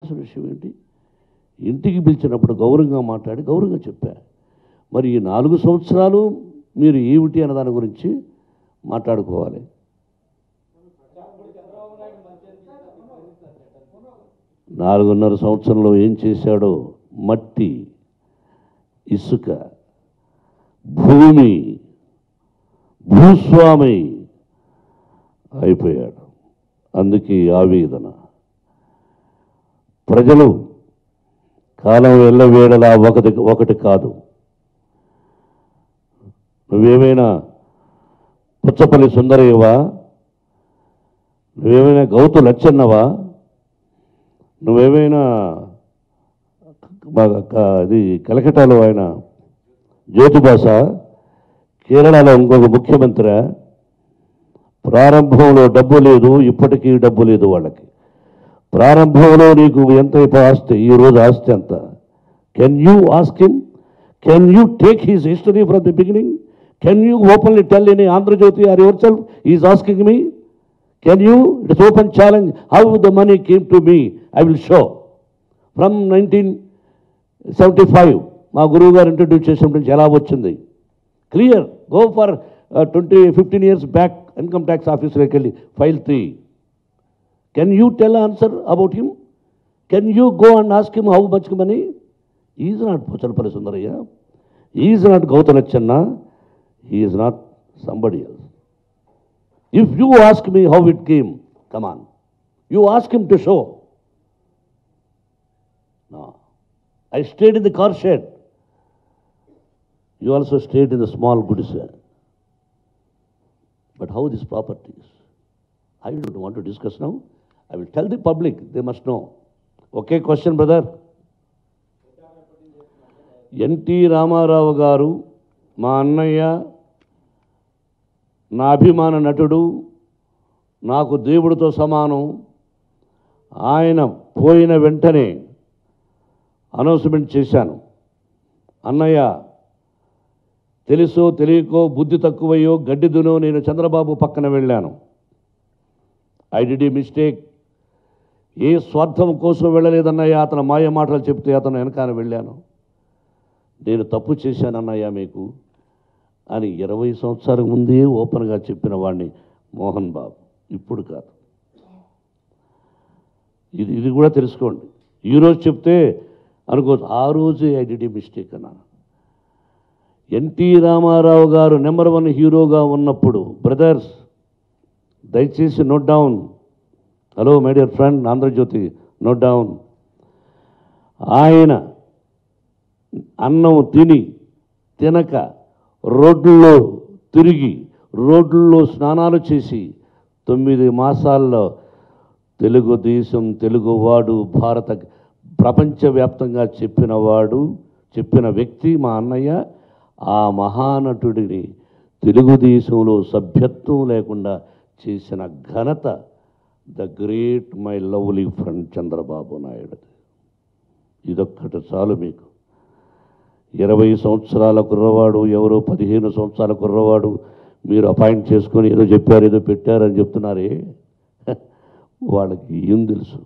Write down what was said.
చెప్పాల్సిన విషయం ఏంటి? ఇంటికి పిలిచినప్పుడు గౌరవంగా మాట్లాడి గౌరవంగా చెప్పా. మరి ఈ 4 సంవత్సరాలు మీరు ఏమిటి అన్న దాని గురించి మాట్లాడుకోవాలి. 4.5 సంవత్సరంలో ఏం చేశాడో, మట్టి, ఇసుక, భూమి, భూస్వామి అయిపోయాడు. అందుకే ఆవేదన. ప్రజలు కాలం వెళ్ళవేళలా ఒకటి కాదు. నువ్వేమైనా పుచ్చపల్లి సుందరయ్యవా? నువ్వేమైనా గౌతు లచ్చన్నవా? నువ్వేమైనా ఇది కలకటాలో ఆయన జ్యోతిబాస, కేరళలో ఇంకొక ముఖ్యమంత్రి? ప్రారంభంలో డబ్బు లేదు, ఇప్పటికీ డబ్బు లేదు వాళ్ళకి. ప్రారంభంలో నీకు ఎంత ఆస్తి, ఈరోజు ఆస్తి ఎంత? Can you ask him? Can you take his history from the beginning? Can you openly tell in Andhra Jyothi or your self is asking me? Can you? It's open challenge. How the money came to me I will show. From 1975 మా గురువు గారు introduce చేసినప్పటి నుంచి ఎలా వచ్చింది clear. Go for 15 years back income tax ఆఫీసులోకి వెళ్ళి file 3. Can you tell answer about him? Can you go and ask him how much money? Is not Puchalapalli Sundarayya, is not Gouthu Latchanna, he is not somebody else. If you ask me how it came, come on, you ask him to show. No, I stayed in the car shed. You also stayed in the small goods. But how this property is, I don't want to discuss now. I will tell the public, they must know. Okay, question, brother. N.T. Rama Rao garu మా అన్నయ్య, నా అభిమాన నటుడు, నాకు దేవుడితో సమానం. ఆయన పోయిన వెంటనే అనౌన్స్మెంట్ చేశాను, అన్నయ్య తెలుసో తెలియకో, బుద్ధి తక్కువయ్యో గడ్డిదునో నేను చంద్రబాబు పక్కన వెళ్ళాను. I did a mistake. ఏ స్వార్థం కోసం వెళ్ళలేదన్నయ్య, అతను మాయ మాటలు చెప్తే అతను వెనకాల వెళ్ళాను. నేను తప్పు చేశాను అన్నయ్య మీకు అని 20 సంవత్సరాల ముందే ఓపెన్గా చెప్పిన వాడిని మోహన్ బాబు, ఇప్పుడు కాదు. ఇది కూడా తెలుసుకోండి. ఈరోజు చెప్తే అనుకోవచ్చు, ఆ రోజే ఐ డిడ్ ఏ మిస్టేక్ అన్నాను. ఎన్టీ రామారావు గారు నెంబర్ 1 హీరోగా ఉన్నప్పుడు, బ్రదర్స్ దయచేసి note down. Hello my dear friend Andhra Jyothy, note down. ఆయన అన్నం తినక రోడ్లలో తిరిగి, రోడ్లలో స్నానాలు చేసి 9 మాసాల్లో తెలుగుదేశం, తెలుగువాడు, ప్రపంచవ్యాప్తంగా చెప్పిన వ్యక్తి మా అన్నయ్య. ఆ మహానటుడిని తెలుగుదేశంలో సభ్యత్వం లేకుండా చేసిన ఘనత the great my lovely friend Chandrababu Naidu. ఇదొక్కటి చాలు మీకు. 20 సంవత్సరాల కుర్రవాడు ఎవరో 15 సంవత్సరాల కుర్రవాడు మీరు అపాయింట్ చేసుకొని ఏదో చెప్పారు, ఏదో పెట్టారని చెప్తున్నారే, వాళ్ళకి ఏం తెలుసు?